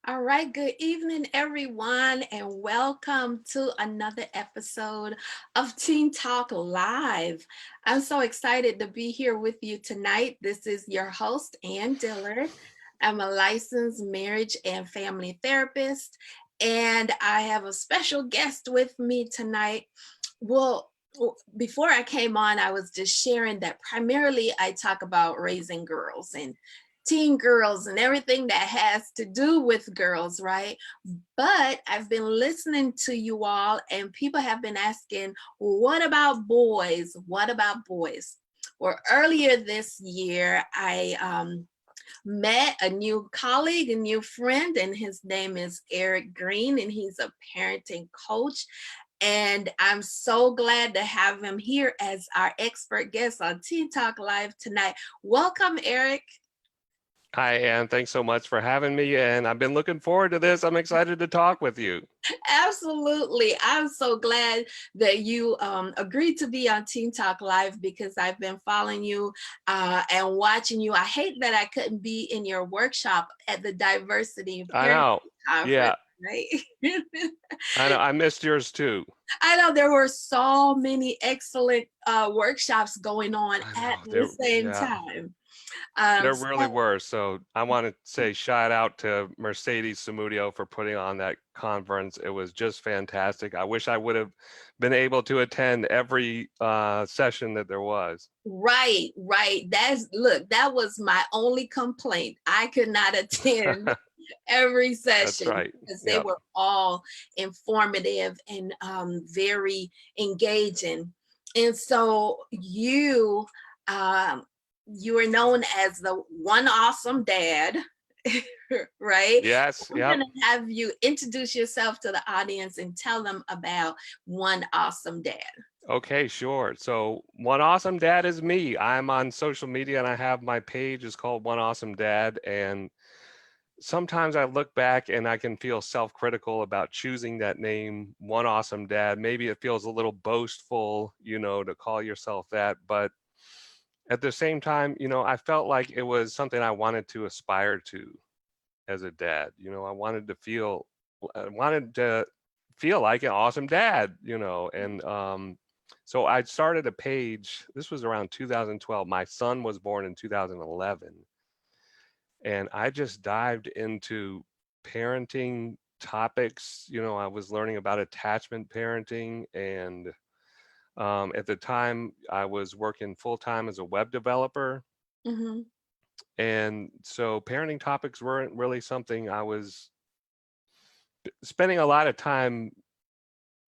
All right, good evening, everyone, and welcome to another episode of Teen Talk Live. I'm so excited to be here with you tonight. This is your host, Ann Dillard. I'm a licensed marriage and family therapist, and I have a special guest with me tonight. Well, before I came on, I was just sharing that primarily I talk about raising girls and teen girls and everything that has to do with girls, right? But I've been listening to you all, and people have been asking, what about boys? What about boys? Well, earlier this year, I met a new colleague, a new friend, and his name is Greene, and he's a parenting coach. And I'm so glad to have him here as our expert guest on Teen Talk Live tonight. Welcome, Eric. Hi, Ann. Thanks so much for having me. And I've been looking forward to this. I'm excited to talk with you. Absolutely. I'm so glad that you agreed to be on Teen Talk Live because I've been following you and watching you. I hate that I couldn't be in your workshop at the Diversity and I Parenting know. Conference, Yeah, right? I know. I missed yours too. I know there were so many excellent workshops going on I at know. the same Yeah, time. there really So were. So I want to say shout out to Mercedes Samudio for putting on that conference. It was just fantastic. I wish I would have been able to attend every session that there was. right. That was my only complaint. I could not attend every That's session right. because they Yeah. were all informative and very engaging. And so um, you are known as the one awesome dad, right? Yes. I'm Yep. going to have you introduce yourself to the audience and tell them about One Awesome Dad. Okay, sure. So One Awesome Dad is me. I'm on social media and I have my page is called One Awesome Dad. And sometimes I look back and I can feel self-critical about choosing that name, One Awesome Dad. Maybe it feels a little boastful, to call yourself that. But at the same time, I felt like it was something I wanted to aspire to as a dad. I wanted to feel like an awesome dad, and so I started a page. This was around 2012. My son was born in 2011, and I just dived into parenting topics. I was learning about attachment parenting, and at the time, I was working full time as a web developer. Mm-hmm. And so parenting topics weren't really something I was spending a lot of time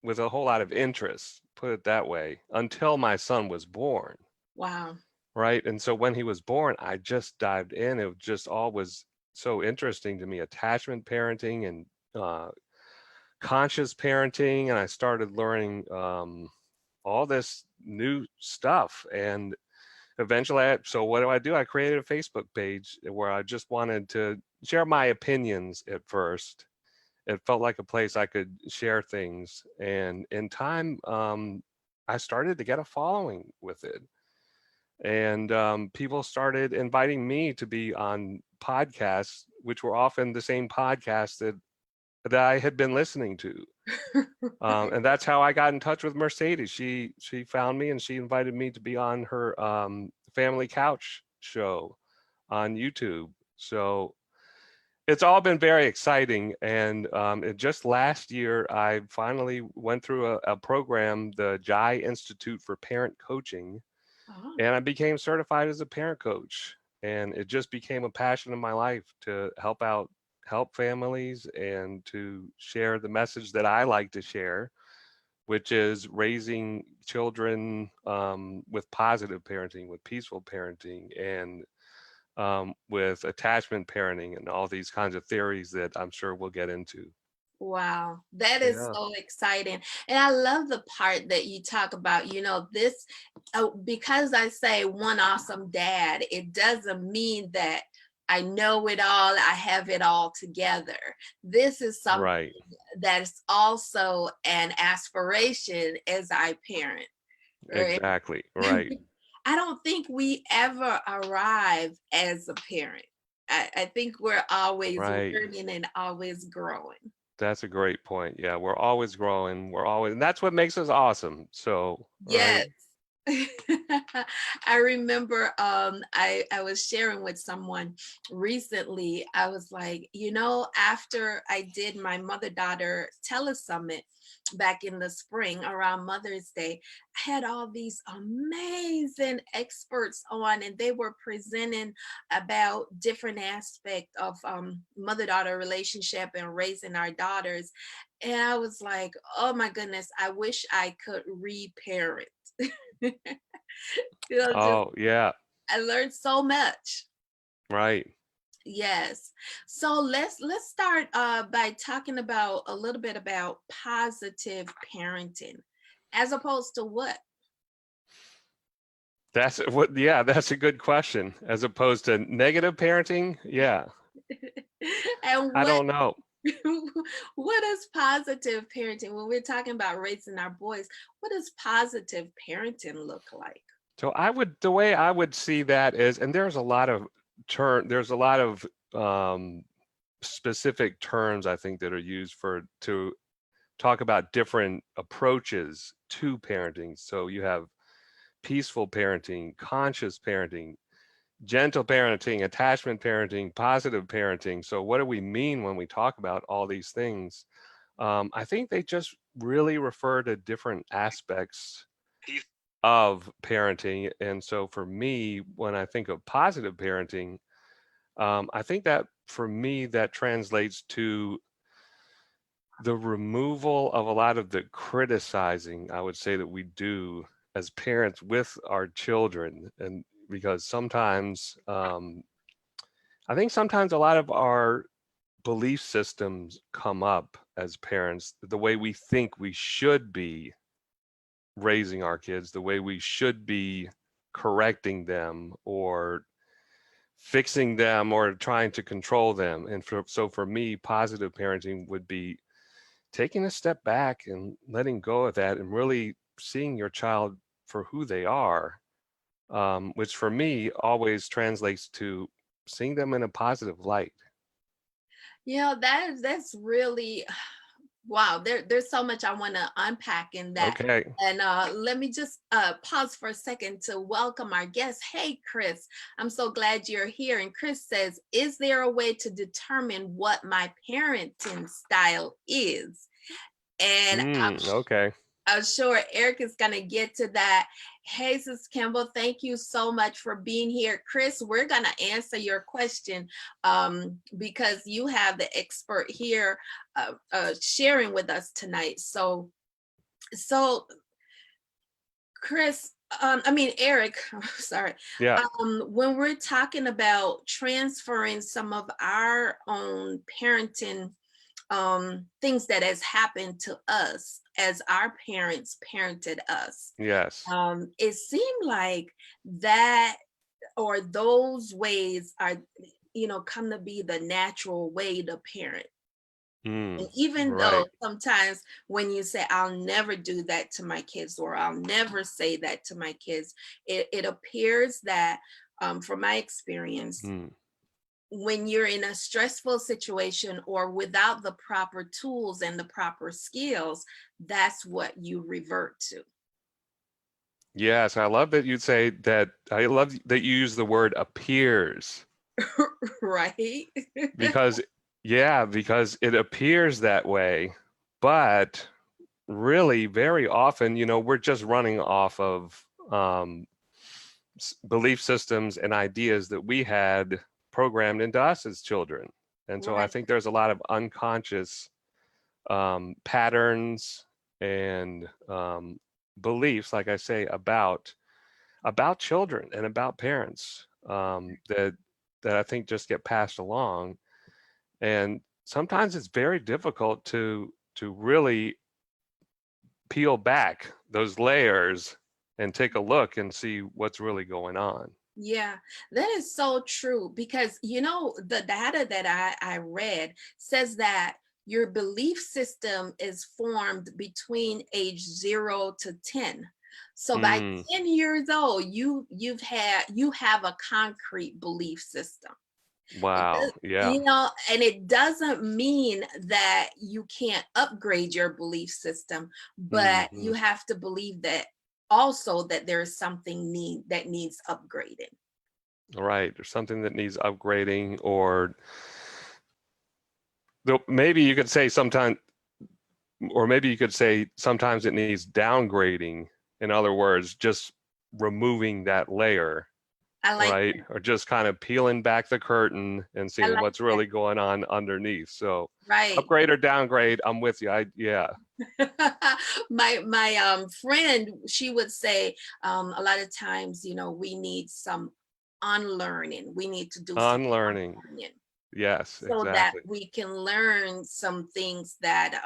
with a whole lot of interest, put it that way, until my son was born. Wow. Right. And so when he was born, I just dived in. It just all was so interesting to me, attachment parenting and conscious parenting. And I started learning all this new stuff. And eventually, so what do? I created a Facebook page where I just wanted to share my opinions at first. It felt like a place I could share things. And in time, I started to get a following with it. And people started inviting me to be on podcasts, which were often the same podcasts that I had been listening to. And that's how I got in touch with Mercedes. She found me and she invited me to be on her Family Couch show on YouTube. So it's all been very exciting. And just last year, I finally went through a program, the Jai Institute for Parent Coaching, Oh, and I became certified as a parent coach. And it just became a passion in my life to help families and to share the message that I like to share, which is raising children with positive parenting, with peaceful parenting, and with attachment parenting and all these kinds of theories that I'm sure we'll get into. wow. That is Yeah. so exciting. And I love the part that you talk about, this, because I say one awesome dad, it doesn't mean that I know it all, I have it all together. This is something Right. that's also an aspiration as I parent. Right? Exactly. Right. I don't think we ever arrive as a parent. I think we're always Right. learning and always growing. That's a great point. Yeah, we're always growing. We're always, and that's what makes us awesome. So, right. Yes. I remember I was sharing with someone recently. I was like, after I did my mother-daughter telesummit back in the spring around Mother's Day, I had all these amazing experts on, and they were presenting about different aspects of mother-daughter relationship and raising our daughters. And I was like, oh my goodness, I wish I could reparent. Just Oh, yeah, I learned so much. right. Yes. So let's start by talking about a little bit about positive parenting, as opposed to what? That's what, yeah, that's a good question. As opposed to negative parenting. Yeah, And I what don't know. what is positive parenting when we're talking about raising our boys? What does positive parenting look like? So the way I would see that is, and there's a lot of um, specific terms I think that are used to talk about different approaches to parenting. So you have peaceful parenting, conscious parenting, gentle parenting, attachment parenting, positive parenting. So what do we mean when we talk about all these things? I think they just really refer to different aspects of parenting. And so for me, when I think of positive parenting, I think that for me, that translates to the removal of a lot of the criticizing, I would say, that we do as parents with our children. And because sometimes, I think sometimes a lot of our belief systems come up as parents, the way we think we should be raising our kids, the way we should be correcting them or fixing them or trying to control them. And so for me, positive parenting would be taking a step back and letting go of that and really seeing your child for who they are, which for me always translates to seeing them in a positive light. That's really wow. There's so much I want to unpack in that. Okay. And let me just pause for a second to welcome our guest. Hey, Chris, I'm so glad you're here. And Chris says, is there a way to determine what my parenting style is? And Okay. I'm sure Eric is going to get to that. Hey, Sis Campbell, thank you so much for being here. Chris, we're going to answer your question because you have the expert here sharing with us tonight. So Chris, Eric, sorry. Yeah. When we're talking about transferring some of our own parenting things that has happened to us as our parents parented us, Yes. it seemed like that or those ways are come to be the natural way to parent. And even though Right. sometimes when you say I'll never do that to my kids or I'll never say that to my kids, it appears that from my experience, Mm. when you're in a stressful situation or without the proper tools and the proper skills, that's what you revert to. Yes, I love that you'd say that. I love that you use the word appears Right? because, yeah, because it appears that way, but really very often, we're just running off of belief systems and ideas that we had programmed into us as children. And so I Right. think there's a lot of unconscious patterns and beliefs, like I say, about children and about parents that I think just get passed along. And sometimes it's very difficult to really peel back those layers and take a look and see what's really going on. Yeah, that is so true because the data that I read says that your belief system is formed between age 0 to 10. So by Mm, 10 years old, you have a concrete belief system. It does, Wow. Yeah. and it doesn't mean that you can't upgrade your belief system, but Hmm. you have to believe that also that there is something that needs upgrading. Right. There's something that needs upgrading, or maybe you could say sometimes, or maybe you could say sometimes it needs downgrading. In other words, just removing that layer, I like right? that. Or just kind of peeling back the curtain and I seeing like what's that. really going on underneath. So Right. upgrade or downgrade, I'm with you. Yeah. My friend, she would say, a lot of times, we need some unlearning. We need to do some Unlearning. unlearning Yes, so that exactly. we can learn some things that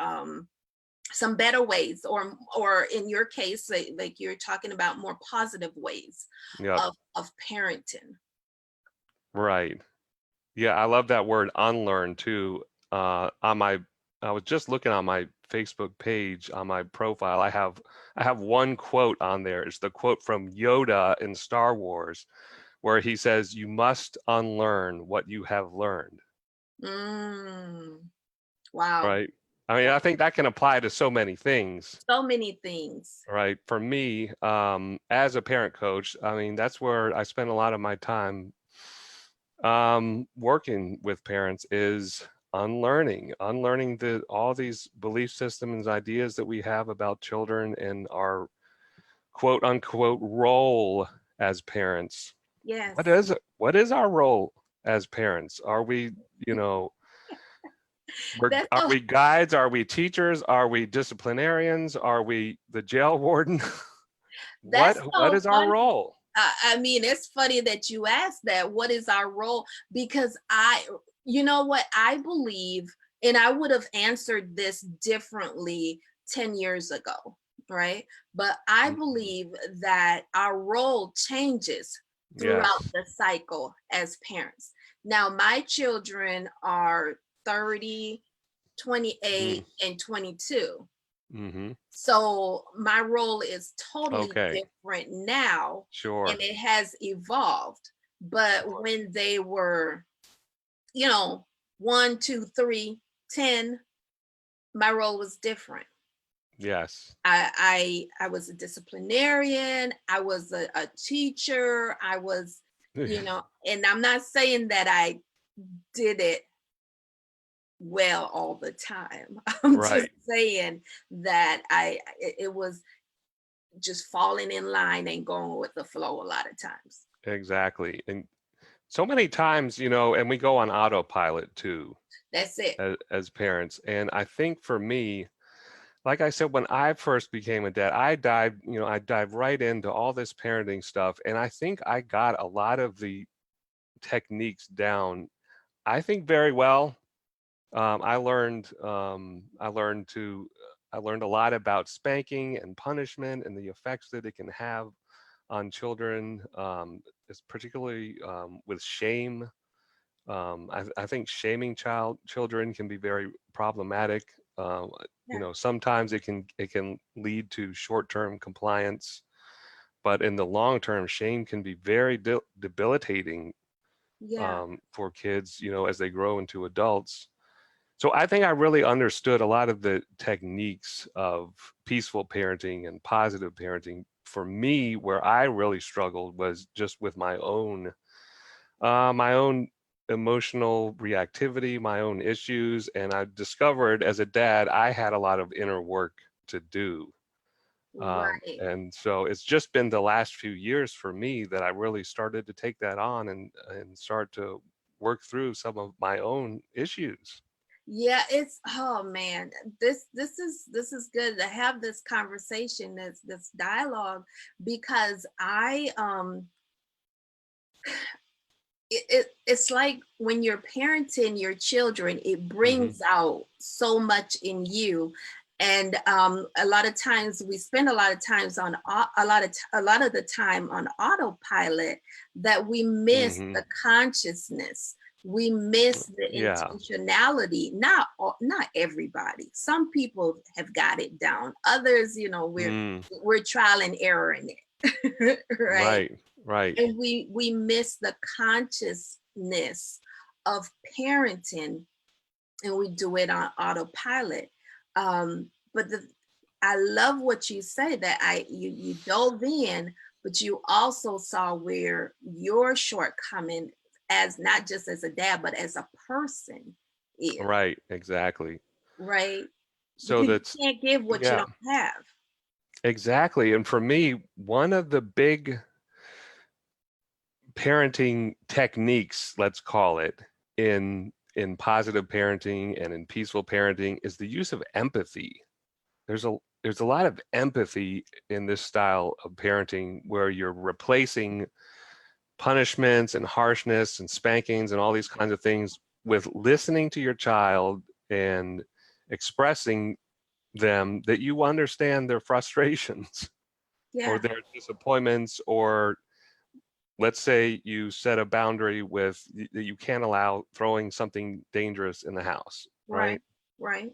some better ways, or in your case, like you're talking about more positive ways Yep. of parenting. Right. Yeah, I love that word unlearn too. On my, I was just looking on my Facebook page on my profile. I have one quote on there. It's the quote from Yoda in Star Wars, where he says, "You must unlearn what you have learned." Mm, wow. Right. I mean, Wow. I think that can apply to so many things. So many things. Right. For me, as a parent coach, I mean, that's where I spend a lot of my time working with parents, is unlearning all these belief systems, ideas that we have about children and our quote unquote role as parents. What Yes. is what is our role as parents? Are we, you know, That's are so we guides? Are we teachers? Are we disciplinarians? Are we the jail warden? that's What so is our funny. role? I mean, it's funny that you asked that. What is our role? Because you know what, I believe, and I would have answered this differently 10 years ago, right? But I Mhm. believe that our role changes throughout Yes. the cycle as parents. Now, my children are 30, Mm. 28, and 22. Mm-hmm. So my role is totally Okay. different now, and Sure. it has evolved. But Sure. when they were, you know, 1, 2, 3, 10, my role was different. Yes. I was a disciplinarian, I was a teacher, I was, and I'm not saying that I did it well all the time. I'm just Right. saying that it was just falling in line and going with the flow a lot of times. Exactly. And so many times, and we go on autopilot too That's it. as parents. And I think for me, like I said, when I first became a dad, I dived right into all this parenting stuff. And I think I got a lot of the techniques down, I think, very well. I learned a lot about spanking and punishment and the effects that it can have on children, particularly with shame. I think shaming children can be very problematic. Yeah. Sometimes it can lead to short-term compliance, but in the long term, shame can be very debilitating Yeah. for kids, as they grow into adults. So I think I really understood a lot of the techniques of peaceful parenting and positive parenting. For me, where I really struggled was just with my own emotional reactivity, my own issues, and I discovered as a dad I had a lot of inner work to do. Right. And so it's just been the last few years for me that I really started to take that on and start to work through some of my own issues. Yeah, oh man, this is good to have this conversation, this dialogue, because it's like when you're parenting your children, it Hmm. brings out so much in you. And a lot of times we spend a lot of times on a lot of the time on autopilot, that we miss Hmm. the consciousness, we miss the Yeah. intentionality. Not everybody, some people have got it down, others, Mm. we're trial and error in it. Right. Right. Right. And we miss the consciousness of parenting, and we do it on autopilot. But I love what you say, that you dove in, but you also saw where your shortcoming, as not just as a dad but as a person, is, Right, exactly. right? So Because you that's, can't give what you yeah, don't have. exactly. And for me, one of the big parenting techniques, let's call it, in positive parenting and in peaceful parenting is the use of empathy. There's a lot of empathy in this style of parenting where you're replacing punishments and harshness and spankings and all these kinds of things with listening to your child and expressing them that you understand their frustrations or Yeah. their disappointments, or let's say you set a boundary with that you can't allow throwing something dangerous in the house, Right. right? Right.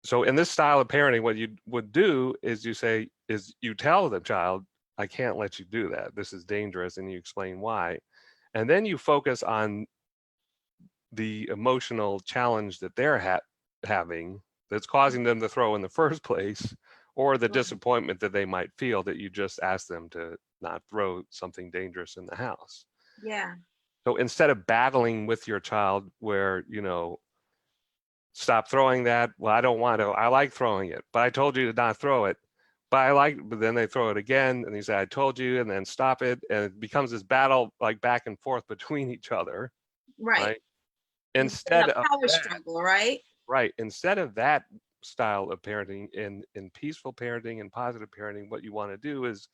So in this style of parenting, what you would do is you tell the child, I can't let you do that. This is dangerous, and you explain why. And then you focus on the emotional challenge that they're having that's causing them to throw in the first place, or the Right. disappointment that they might feel that you just asked them to not throw something dangerous in the house. Yeah. So instead of battling with your child where, stop throwing that, well, I don't want to, I like throwing it, but I told you to not throw it. But then they throw it again and you say, I told you, and then stop it. And it becomes this battle like back and forth between each other, Right. right? In a Instead of power that, struggle, right? right, instead of that style of parenting, in peaceful parenting and positive parenting, what you want to do is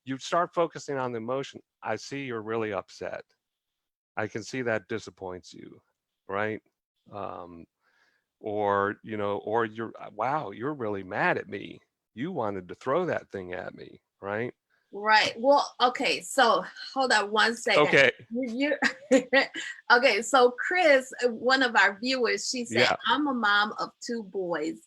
you start focusing on the emotion. I see you're really upset. I can see that disappoints you, right? Um, or you're, wow, you're really mad at me. You wanted to throw that thing at me, right? Right. Well, okay. So hold on one second. Okay. Okay. So Chris, one of our viewers, she said, Yeah. I'm a mom of two boys,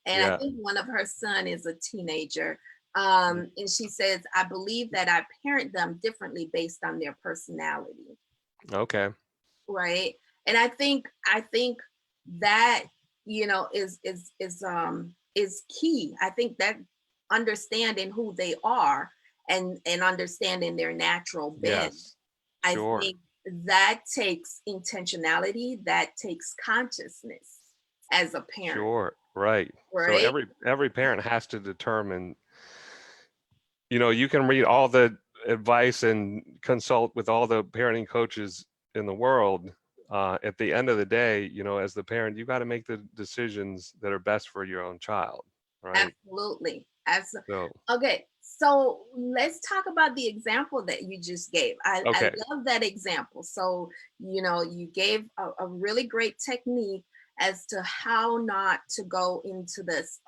and I Yeah. think one of her son is a teenager. And she says, I believe that I parent them differently based on their personality. Okay. Right. And I think that, is key. I think that understanding who they are, and understanding their natural bend, Yes. I Sure. think that takes intentionality, that takes consciousness as a parent, Sure. Right. So right? every parent has to determine, you can read all the advice and consult with all the parenting coaches in the world. At the end of the day, as the parent, you got to make the decisions that are best for your own child, right? Absolutely. So, Okay, so let's talk about the example that you just gave. I okay. love that example. So, you gave a really great technique as to how not to go into this,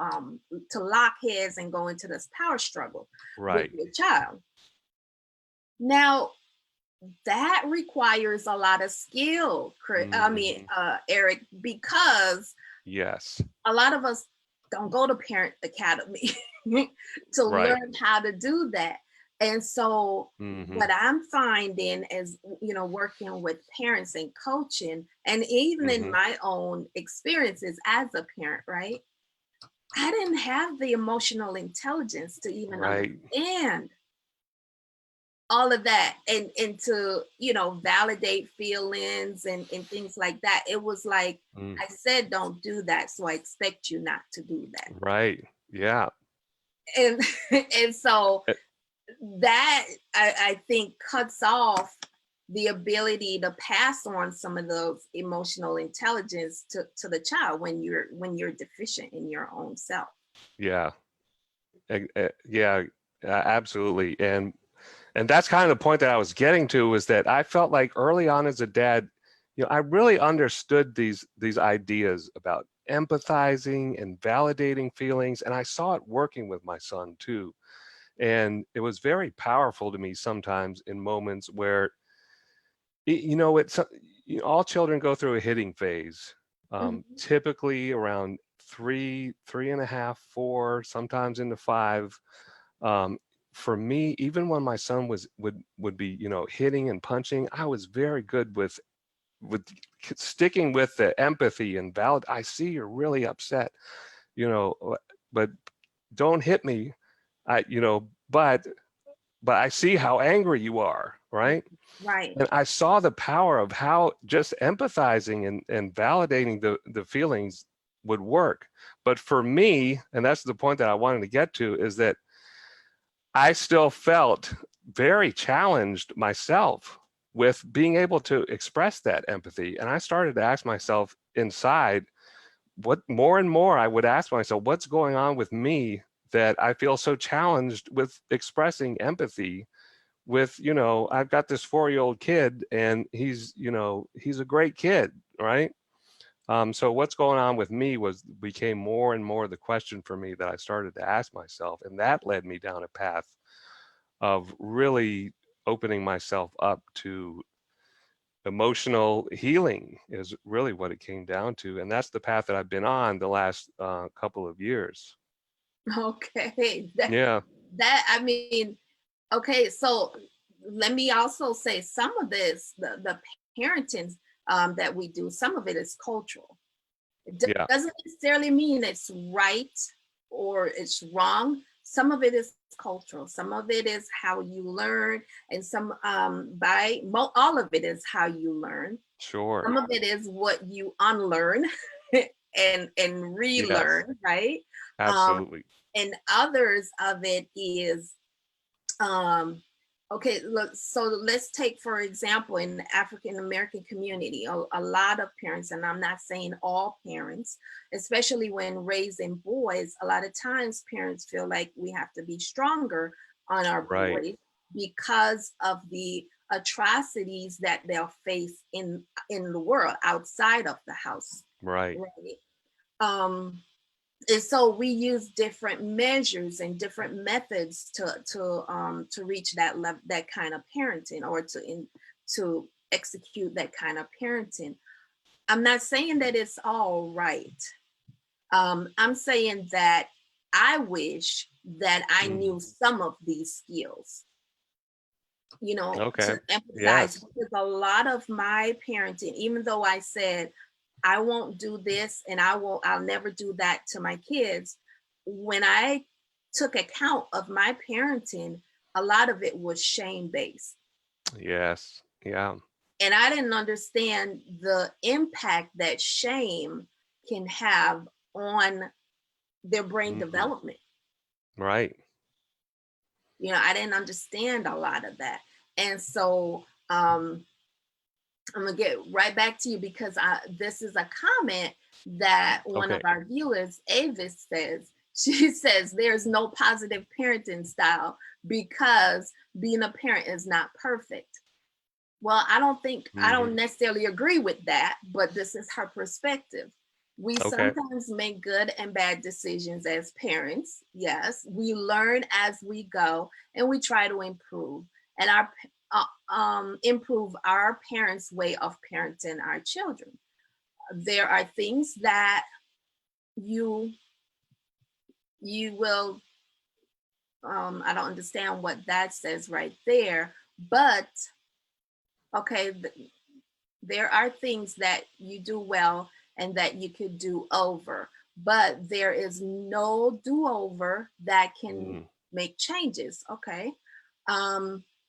to lock heads and go into this power struggle with Right. your child. Now, that requires a lot of skill, Hmm. Eric, because Yes. a lot of us don't go to parent academy to Right. learn how to do that. And so Hmm. what I'm finding is, working with parents and coaching, and even in Hmm. my own experiences as a parent, right? I didn't have the emotional intelligence to even Right. understand all of that, and to, validate feelings, and things like that. It was like, Mm. I said don't do that, so I expect you not to do that. Right. Yeah. And and so Eh, that, I think, cuts off the ability to pass on some of those emotional intelligence to the child when you're deficient in your own self. Yeah. Yeah. Absolutely. And that's kind of the point that I was getting to, was that I felt like early on as a dad, I really understood these ideas about empathizing and validating feelings, and I saw it working with my son too. And it was very powerful to me sometimes in moments where, it's all children go through a hitting phase, Mhm. typically around 3.5, 4, sometimes into 5. um, for me, even when my son would be, hitting and punching, I was very good with with sticking with the empathy and valid, I see you're really upset, you know, but don't hit me. But I see how angry you are, right? Right. And I saw the power of how just empathizing and validating the feelings would work. But for me, and that's the point that I wanted to get to, is that I still felt very challenged myself with being able to express that empathy. And I started to ask myself inside, what more and more I would ask myself, what's going on with me that I feel so challenged with expressing empathy with, I've got this 4-year-old kid and he's a great kid, right? So what's going on with me became more and more the question for me that I started to ask myself. And that led me down a path of really opening myself up to emotional healing is really what it came down to. And that's the path that I've been on the last couple of years. Okay. Yeah. I mean, okay, so let me also say some of this, the parenting that we do, some of it is cultural. It Yeah. doesn't necessarily mean it's right or it's wrong. Some of it is cultural. Some of it is how you learn, and all of it is how you learn. Sure. Some of it is what you unlearn and Yes. relearn, right? Um, Absolutely. and others of it is um, okay, look, so let's take, for example, in the African American community, a lot of parents, and I'm not saying all parents, especially when raising boys, a lot of times parents feel like we have to be stronger on our Right. boys because of the atrocities that they'll face in the world outside of the house. Right. Right. Um, and so we use different measures and different methods to reach that level, that kind of parenting, or to execute that kind of parenting. I'm not saying that it's all right. I'm saying that I wish that I Mm. knew some of these skills, Okay. to emphasize, Yes. because a lot of my parenting, even though I said I won't do this and I'll never do that to my kids, when I took account of my parenting, a lot of it was shame based. Yes. Yeah. And I didn't understand the impact that shame can have on their brain Hmm. development. Right. I didn't understand a lot of that. And so I'm gonna get right back to you, because this is a comment that one of Okay. our viewers, Avis, says. She says there's no positive parenting style because being a parent is not perfect. Well, I Hmm. don't necessarily agree with that, but this is her perspective. We Okay. sometimes make good and bad decisions as parents. Yes, we learn as we go, and we try to improve and improve our parents' way of parenting our children. There are things that you you will. I don't understand what that says right there, but okay, there are things that you do well and that you could do over, but there is no do-over that can Mm. make changes. Okay.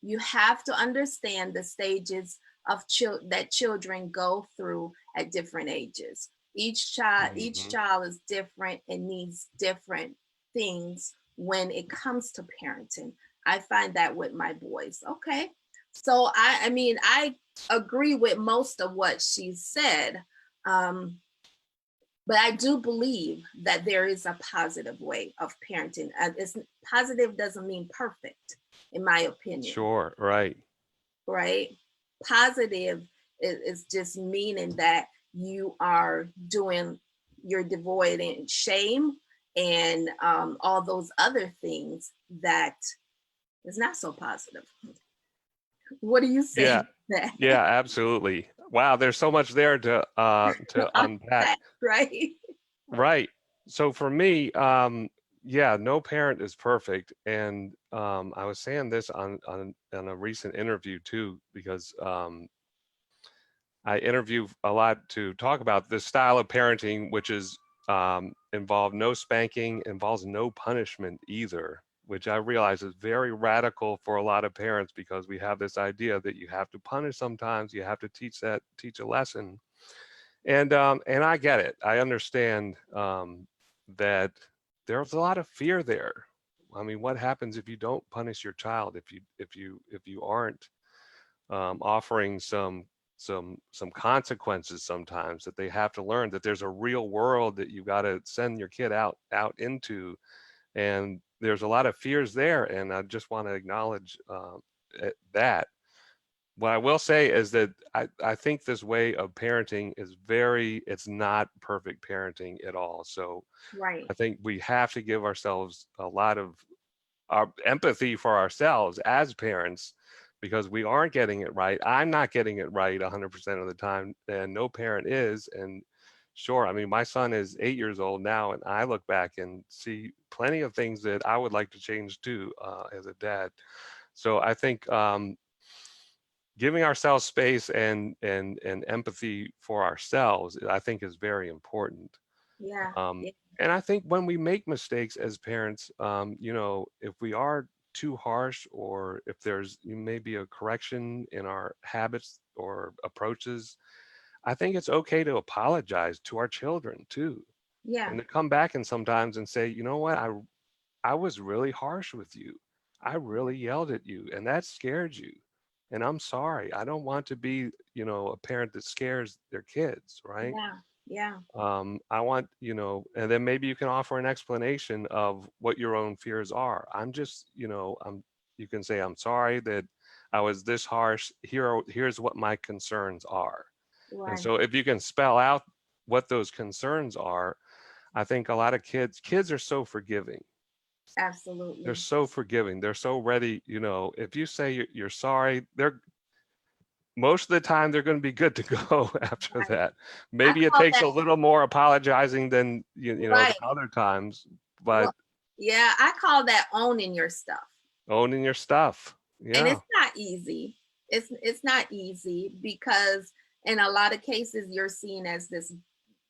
You have to understand the stages of that children go through at different ages. Each Hmm. child is different and needs different things when it comes to parenting. I find that with my boys. Okay. So I mean, I agree with most of what she said. Um, but I do believe that there is a positive way of parenting. It's positive doesn't mean perfect, in my opinion, Sure. Right. right? Positive is just meaning that you're devoid in shame and all those other things that is not so positive. What do you Yeah. say that? Yeah. Absolutely. Wow. There's so much there to unpack. Right? Right. So for me, yeah, no parent is perfect, and I was saying this on a recent interview too, because I interview a lot to talk about this style of parenting, which is involved no spanking, involves no punishment either, which I realize is very radical for a lot of parents because we have this idea that you have to punish sometimes, you have to teach a lesson, and I get it. I understand that there's a lot of fear there. I mean, what happens if you don't punish your child? If you aren't offering some consequences sometimes that they have to learn that there's a real world that you got to send your kid out into, and there's a lot of fears there, and I just want to acknowledge that. What I will say is that I think this way of parenting is it's not perfect parenting at all. So Right. I think we have to give ourselves a lot of our empathy for ourselves as parents because we aren't getting it right. I'm not getting it right 100% of the time, and no parent is. And sure, I mean, my son is 8 years old now, and I look back and see plenty of things that I would like to change too as a dad. So I think giving ourselves space and empathy for ourselves, I think, is very important. Yeah. Um, Yeah. and I think when we make mistakes as parents, if we are too harsh or if there's maybe a correction in our habits or approaches, I think it's okay to apologize to our children too, Yeah. and to come back and sometimes and say, you know what, I was really harsh with you. I really yelled at you, and that scared you. And I'm sorry. I don't want to be, a parent that scares their kids, right? Yeah. Yeah. I want, and then maybe you can offer an explanation of what your own fears are. You can say, I'm sorry that I was this harsh. Here's what my concerns are. And Right. so if you can spell out what those concerns are, I think a lot of kids are so forgiving. They're Absolutely. so forgiving. They're so ready. If you say you're sorry, they're most of the time they're going to be good to go after Right. that. I Maybe it call takes that a little more apologizing than than right. other times, but Well, yeah, I call that owning your stuff. owning your stuff. And Yeah. it's not easy. It's not easy because in a lot of cases you're seen as this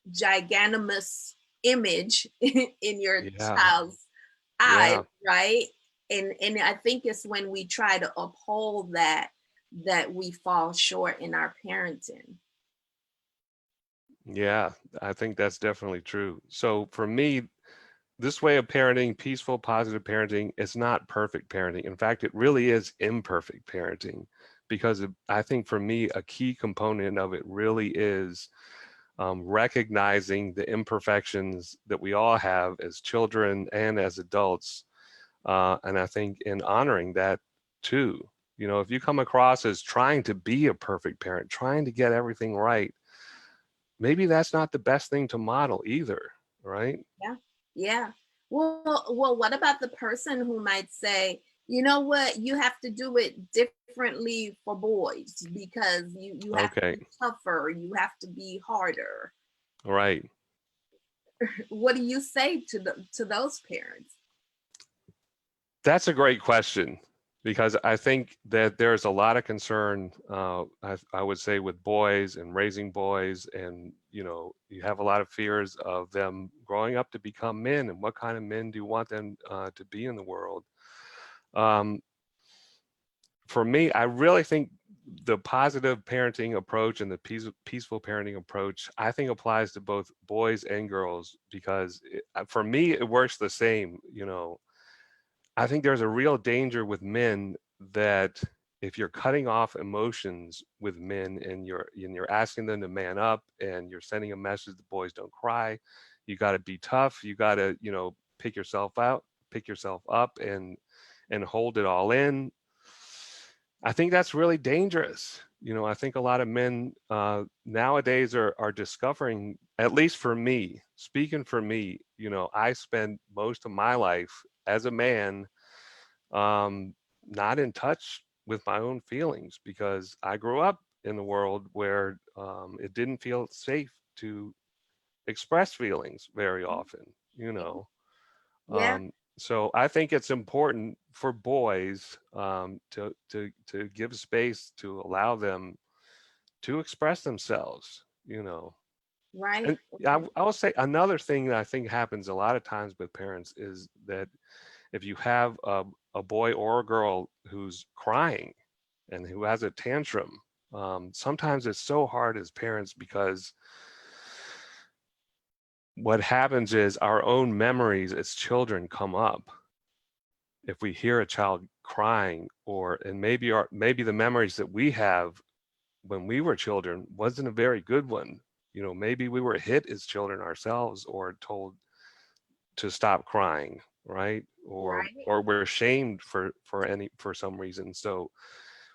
giganimous image in your Yeah. child's eyes, Yeah. right? And I think it's when we try to uphold that we fall short in our parenting. Yeah. I think that's definitely true. So for me, this way of parenting, peaceful, positive parenting, is not perfect parenting. In fact, it really is imperfect parenting because I think for me, a key component of it really is recognizing the imperfections that we all have as children and as adults. And I think in honoring that too. If you come across as trying to be a perfect parent, trying to get everything right, maybe that's not the best thing to model either, right? Yeah. Yeah. Well, what about the person who might say, you know what, you have to do it differently for boys because you have to Okay, be tougher, you have to be harder. right. What do you say to those parents? That's a great question because I think that there's a lot of concern, I would say, with boys and raising boys. And, you have a lot of fears of them growing up to become men. And what kind of men do you want them to be in the world? Um, for me, I really think the positive parenting approach and the peaceful parenting approach, I think applies to both boys and girls because for me, it works the same. I think there's a real danger with men that if you're cutting off emotions with men and you're asking them to man up and you're sending a message that boys don't cry, you got to be tough, you got to pick yourself up and hold it all in. I think that's really dangerous. I think a lot of men nowadays are discovering, at least for me, speaking for me, I spend most of my life as a man not in touch with my own feelings because I grew up in a world where it didn't feel safe to express feelings very often, you know. Yeah. So I think it's important for boys to give space to allow them to express themselves, you know. Right. And I will say another thing that I think happens a lot of times with parents is that if you have a boy or a girl who's crying and who has a tantrum, sometimes it's so hard as parents because what happens is our own memories as children come up. If we hear a child crying, and maybe the memories that we have when we were children wasn't a very good one. You know, maybe we were hit as children ourselves or told to stop crying, right? Right. Or we're shamed for some reason. So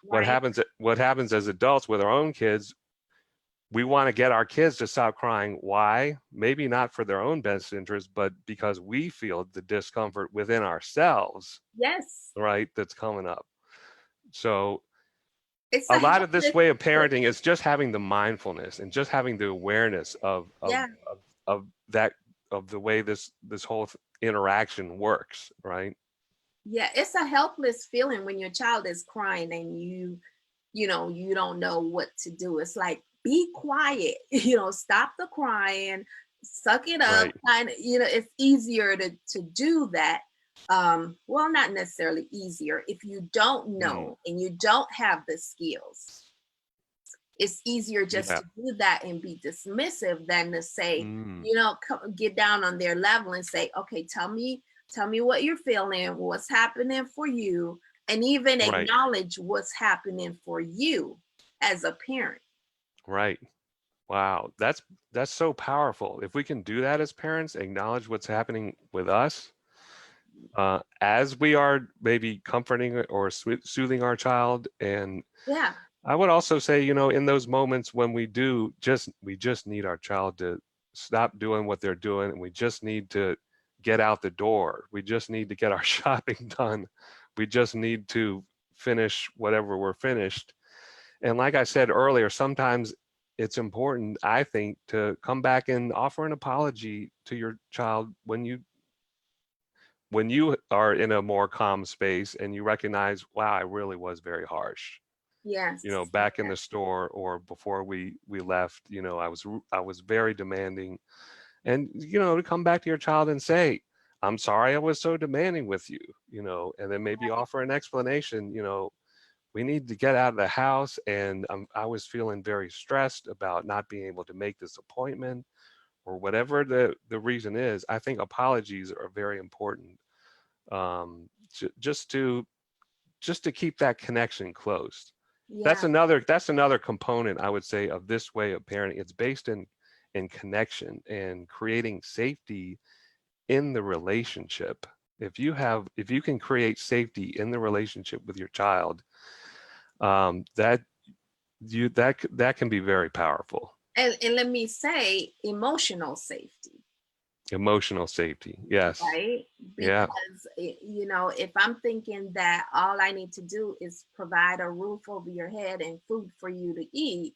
Right. what happens as adults with our own kids, we want to get our kids to stop crying. Why? Maybe not for their own best interest, but because we feel the discomfort within ourselves, Yes. right? That's coming up. So It's a a lot of this helpless way of feeling. parenting is just having the mindfulness and just having the awareness Yeah. of that of the way this whole interaction works, right? Yeah. It's a helpless feeling when your child is crying and you don't know what to do. It's like, be quiet, stop the crying, suck it up, Right. kind of, it's easier to do that. Well, not necessarily easier if you don't Mm, know and you don't have the skills. It's easier just yeah. to do that and be dismissive than to say, Mm, get down on their level and say, okay, tell me what you're feeling, what's happening for you, and even right. acknowledge what's happening for you as a parent. Right. Wow. That's so powerful. If we can do that as parents, acknowledge what's happening with us, as we are maybe comforting or soothing our child. And Yeah. I would also say, in those moments when we just need our child to stop doing what they're doing, and we just need to get out the door. We just need to get our shopping done. We just need to finish whatever we're finished. And like I said earlier, sometimes it's important, I think, to come back and offer an apology to your child when you are in a more calm space and you recognize, wow, I really was very harsh. Yes. Back in the store or before we left, I was very demanding. And to come back to your child and say, I'm sorry I was so demanding with you, and then maybe offer an explanation. We need to get out of the house, and I was feeling very stressed about not being able to make this appointment, or whatever the reason is. I think apologies are very important, just to keep that connection close. Yeah. That's another component, I would say, of this way of parenting. It's based in connection and creating safety in the relationship. If you can create safety in the relationship with your child, that that can be very powerful. And let me say, emotional safety. Emotional safety, yes. Right? Yeah. Because, if I'm thinking that all I need to do is provide a roof over your head and food for you to eat,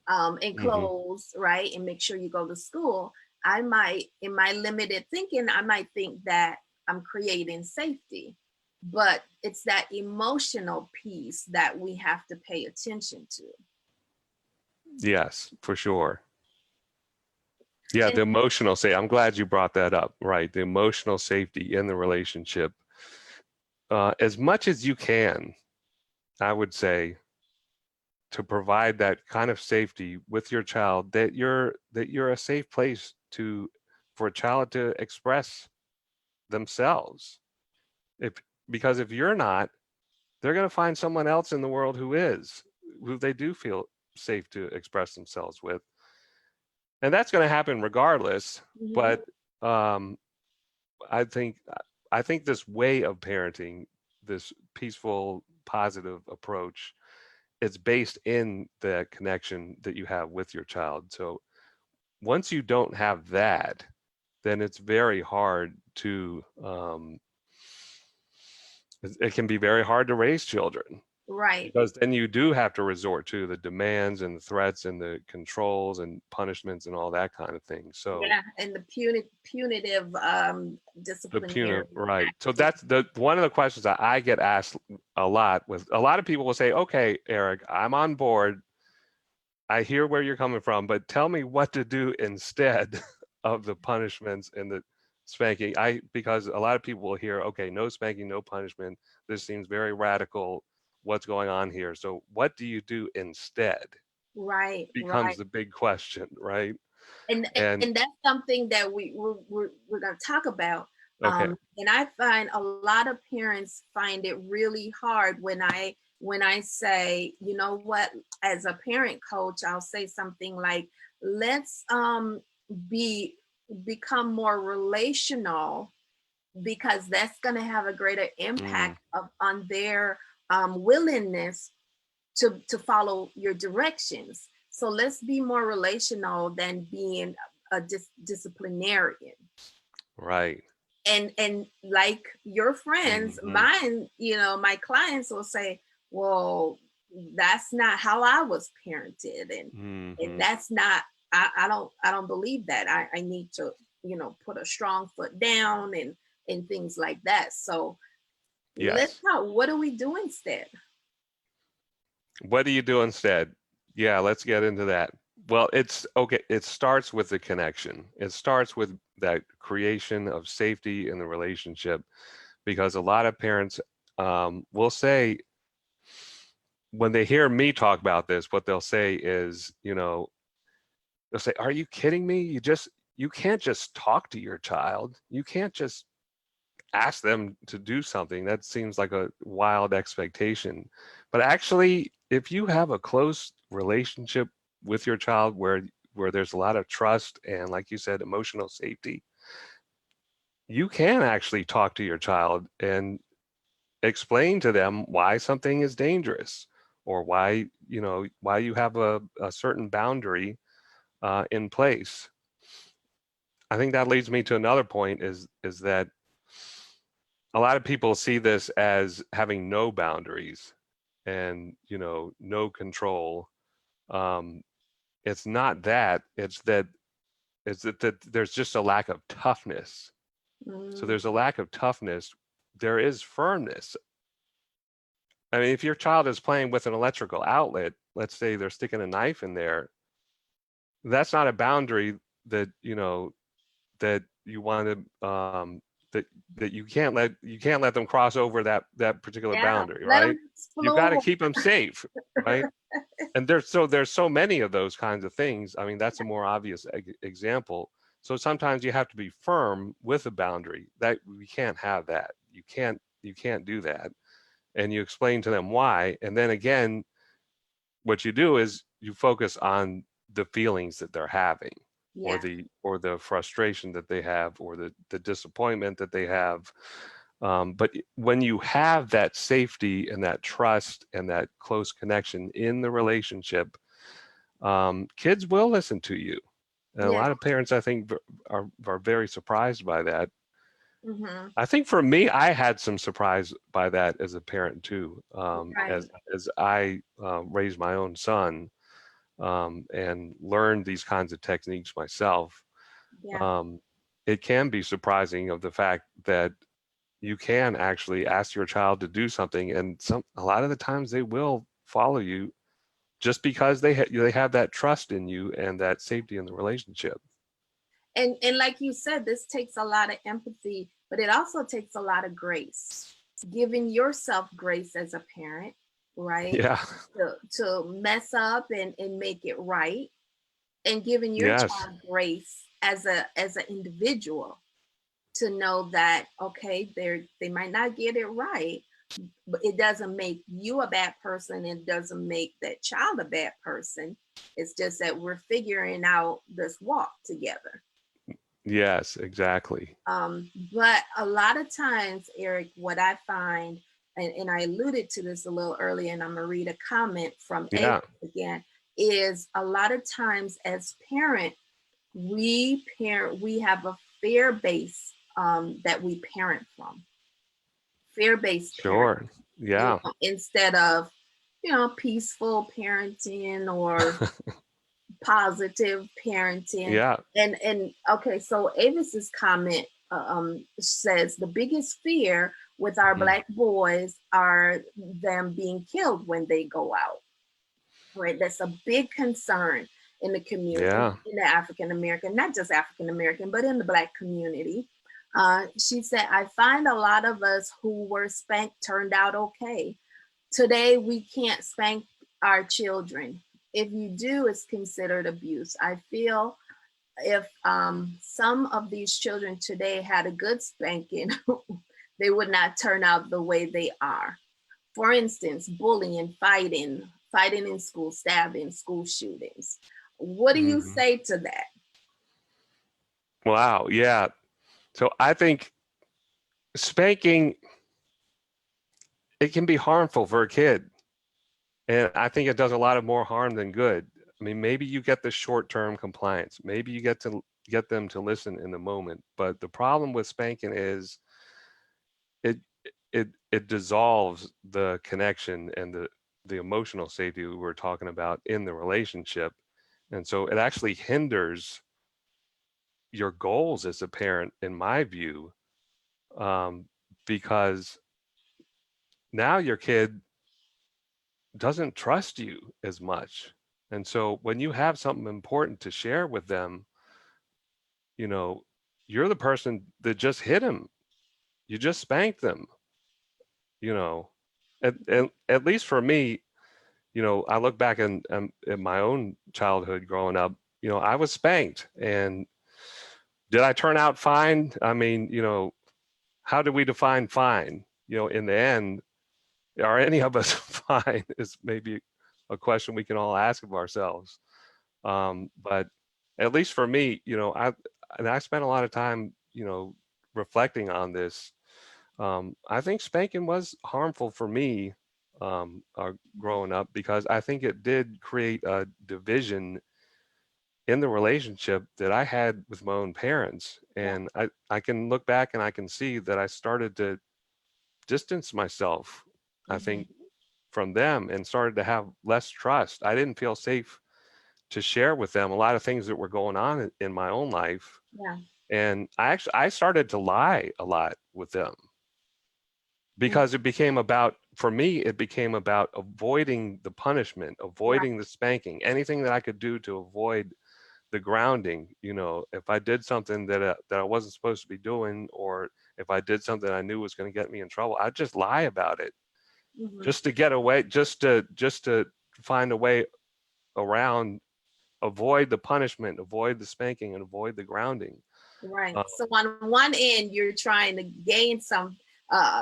and Hmm. clothes, right? And make sure you go to school, I might, in my limited thinking, I might think that I'm creating safety. But it's that emotional piece that we have to pay attention to. Yes, for sure. Yeah, And the emotional safety. I'm glad you brought that up. Right, the emotional safety in the relationship, as much as you can, I would say, to provide that kind of safety with your child, that you're a safe place for a child to express themselves. If Because if you're not, they're going to find someone else in the world who they do feel safe to express themselves with, and that's going to happen regardless. Mhm. But um, I think I think this way of parenting, this peaceful, positive approach, it's based in the connection that you have with your child. So once you don't have that, then it's very hard to it can be very hard to raise children, Right. because then you do have to resort to the demands and the threats and the controls and punishments and all that kind of thing. So Yeah. And the punitive the disciplinary punitive, right. So action. that's the one of the questions that I get asked a lot. With a lot of people will say, okay, Eric, I'm on board. I hear where you're coming from, but tell me what to do instead of the punishments and the spanking. Because a lot of people will hear, okay, no spanking, no punishment. This seems very radical. What's going on here? So what do you do instead? Right, Becomes right. the big question, right? and And and that's something that we're going to talk about. okay. And I find a lot of parents find it really hard when I say, you know what, as a parent coach, I'll say something like, let's be become more relational, because that's going to have a greater Mm, impact on their willingness to follow your directions. So let's be more relational than being a disciplinarian. right. And like your friends, Hmm. mine, my clients will say, well, that's not how I was parented, and Hmm. that's not, I don't believe that. I need to, put a strong foot down, and things like that. So let's Yes. talk, what do we do instead? What do you do instead? Yeah, let's get into that. Well, it's okay. It starts with the connection. It starts with that creation of safety in the relationship, because a lot of parents will say, when they hear me talk about this, what they'll say is, they'll say, "Are you kidding me? You can't just talk to your child. You can't just ask them to do something. That seems like a wild expectation." But actually, if you have a close relationship with your child where there's a lot of trust and, like you said, emotional safety, you can actually talk to your child and explain to them why something is dangerous, or why you have a certain boundary in place. I think that leads me to another point, is that a lot of people see this as having no boundaries and no control. um, it's not that. That there's just a lack of toughness. So Mm, there's a lack of toughness. There is firmness. I mean, if your child is playing with an electrical outlet, let's say they're sticking a knife in there, that's not a boundary that that you want to that you can't let them cross over that particular yeah, boundary, let them right? You got to explore. keep them safe, right? And there's so many of those kinds of things. I mean, that's a more obvious example. So sometimes you have to be firm with a boundary, that we can't have that. You can't do that. And you explain to them why. And then again, what you do is you focus on the feelings that they're having, or Yeah. the frustration that they have, or the disappointment that they have. But when you have that safety and that trust and that close connection in the relationship, kids will listen to you. And a Yeah. lot of parents, I think, are very surprised by that. Hmm. I think for me, I had some surprise by that as a parent too, Right. as I raised my own son, and learned these kinds of techniques myself. Yeah. Um, it can be surprising of the fact that you can actually ask your child to do something, and a lot of the times they will follow you, just because they have that trust in you and that safety in the relationship. And like you said, this takes a lot of empathy, but it also takes a lot of grace. Giving yourself grace as a parent, right? Yeah. To mess up and make it right, and giving your Yes. child grace as an individual, to know that, okay, they might not get it right, but it doesn't make you a bad person. It doesn't make that child a bad person. It's just that we're figuring out this walk together. Yes, exactly. But a lot of times, Eric, what I find, and I alluded to this a little earlier, and I'm gonna read a comment from Ava Yeah. again, is a lot of times as parent, we have a fear base, that we parent from, fear-based parent, Sure. Yeah. instead of, peaceful parenting or positive parenting. Yeah. And okay, so Avis's comment says the biggest fear with our Mhm. black boys are them being killed when they go out. right? That's a big concern in the community, Yeah. in the African American, not just African American, but in the Black community. She said, I find a lot of us who were spanked turned out okay. Today, we can't spank our children. If you do, it's considered abuse. I feel if some of these children today had a good spanking, they would not turn out the way they are. For instance, bullying, fighting in school, stabbing, school shootings. What do you Hmm. say to that? Wow. Yeah. So I think spanking, it can be harmful for a kid. And I think it does a lot of more harm than good. I mean, maybe you get the short-term compliance. Maybe you get them to listen in the moment. But the problem with spanking is it it dissolves the connection and the emotional safety we were talking about in the relationship. And so it actually hinders your goals as a parent, in my view, um, because now your kid doesn't trust you as much. And so when you have something important to share with them, you know, you're the person that just hit him. You just spanked them, you know. At least for me, I look back in my own childhood growing up, I was spanked. And did I turn out fine? I mean, how do we define fine? In the end, are any of us fine is maybe a question we can all ask of ourselves. But at least for me, I spent a lot of time, reflecting on this. I think spanking was harmful for me, growing up, because I think it did create a division in the relationship that I had with my own parents. Yeah. And I can look back and I can see that I started to distance myself, I Mm-hmm. think, from them, and started to have less trust. I didn't feel safe to share with them a lot of things that were going on in my own life. Yeah. And I started to lie a lot with them, Mm-hmm. because it became about, for me, it became about avoiding the punishment, Right. avoiding the spanking, anything that I could do to avoid the grounding. If I did something that I wasn't supposed to be doing, or if I did something I knew was going to get me in trouble, I'd just lie about it, Mm-hmm. just to get away, just to find a way around, avoid the punishment, avoid the spanking, and avoid the grounding. Right. Uh, So on one end, you're trying to gain some,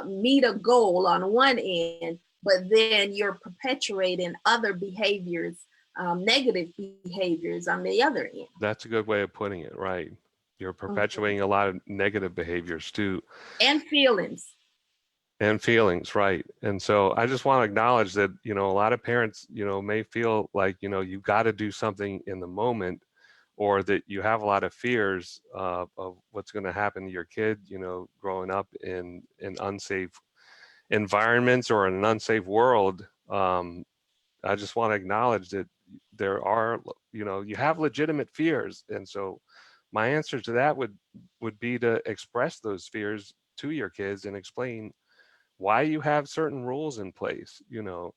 meet a goal on one end, but then you're perpetuating other behaviors, negative behaviors on the other end. that's a good way of putting it, right? You're Mhm. perpetuating a lot of negative behaviors too, And feelings. and feelings, right? And so I just want to acknowledge that, a lot of parents, may feel like, you've got to do something in the moment, or that you have a lot of fears of what's going to happen to your kid, growing up in unsafe environments or in an unsafe world. I just want to acknowledge that there are, you have legitimate fears. And so my answer to that would be to express those fears to your kids and explain why you have certain rules in place. The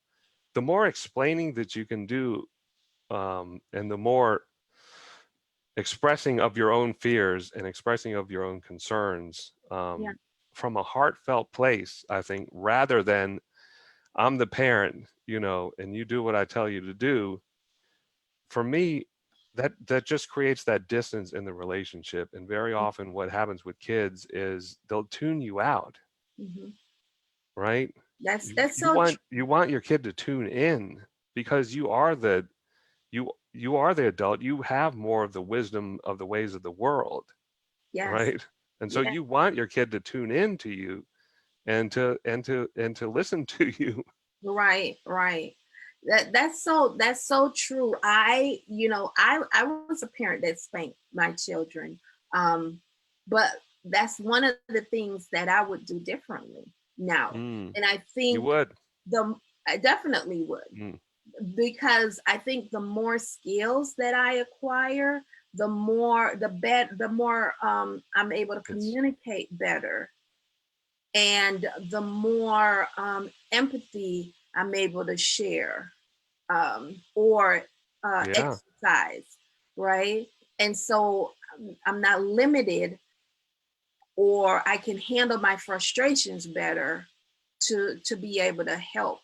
more explaining that you can do, and the more expressing of your own fears and expressing of your own concerns, Yeah. from a heartfelt place, I think, rather than I'm the parent, and you do what I tell you to do. For me, that just creates that distance in the relationship. And very often what happens with kids is they'll tune you out, Hmm. right? That's You so true. want your kid to tune in, because you are the adult. You have more of the wisdom of the ways of the world, Yes. right? And so Yeah. you want your kid to tune in to you, and to listen to you. Right. Right. That's so true. I was a parent that spanked my children, um, but that's one of the things that I would do differently now, Mm, and I you think would. the I definitely would, Mm, because I think the more skills that I acquire, the more I'm able to it's communicate better, and the more empathy I'm able to share. or Yeah. exercise, right? And so I'm not limited, or I can handle my frustrations better to be able to help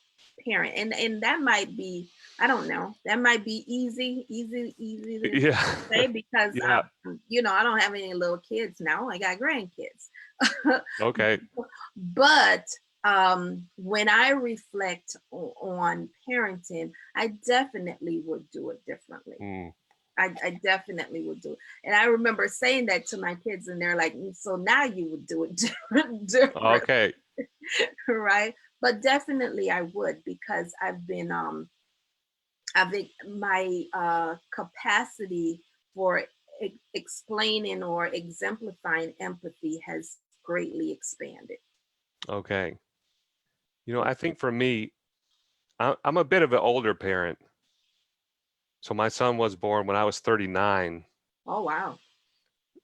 parent. And that might be, I don't know, that might be easy to Yeah. say because Yeah. I don't have any little kids now. I got grandkids. Okay. But when I reflect on parenting, I definitely would do it differently. Mm. I definitely would do it. And I remember saying that to my kids, and they're like, so now you would do it different, Okay. right? But definitely I would, because I think my capacity for explaining or exemplifying empathy has greatly expanded. Okay. I think for me, I'm a bit of an older parent. So my son was born when I was 39. Oh, wow.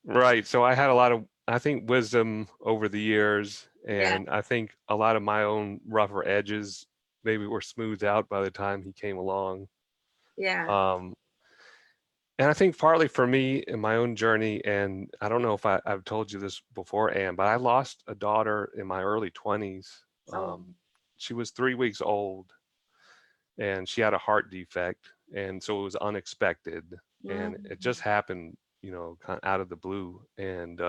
Right. So I had a lot of, I think, wisdom over the years. Yeah, And I think a lot of my own rougher edges maybe were smoothed out by the time he came along. yeah. Um, and I think partly for me in my own journey, and I don't know if I've told you this before, Anne, but I lost a daughter in my early 20s. Oh, She was 3 weeks old and she had a heart defect. And so it was unexpected. And mm, it just happened, kind of out of the blue. And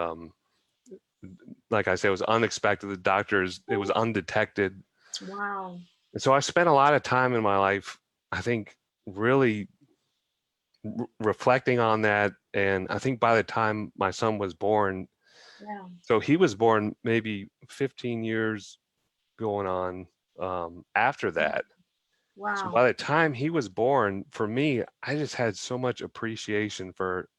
like I said, it was unexpected. The doctors, it was undetected. wow. And so I spent a lot of time in my life, I think, really reflecting on that. And I think by the time my son was born, Yeah. so he was born maybe 15 years going on after that. So Wow. by the time he was born, for me, I just had so much appreciation for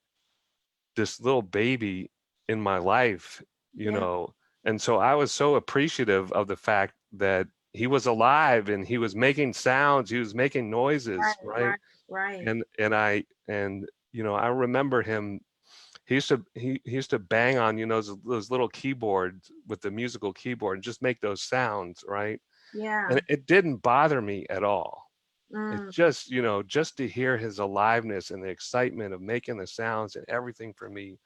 this little baby in my life, you Yeah. know. And so I was so appreciative of the fact that he was alive and he was making sounds, he was making noises, Right, right? right, right. And I remember him. He used to bang on those little keyboards with the musical keyboard and just make those sounds, right? Yeah. And it didn't bother me at all. It Mm, just to hear his aliveness and the excitement of making the sounds and everything for me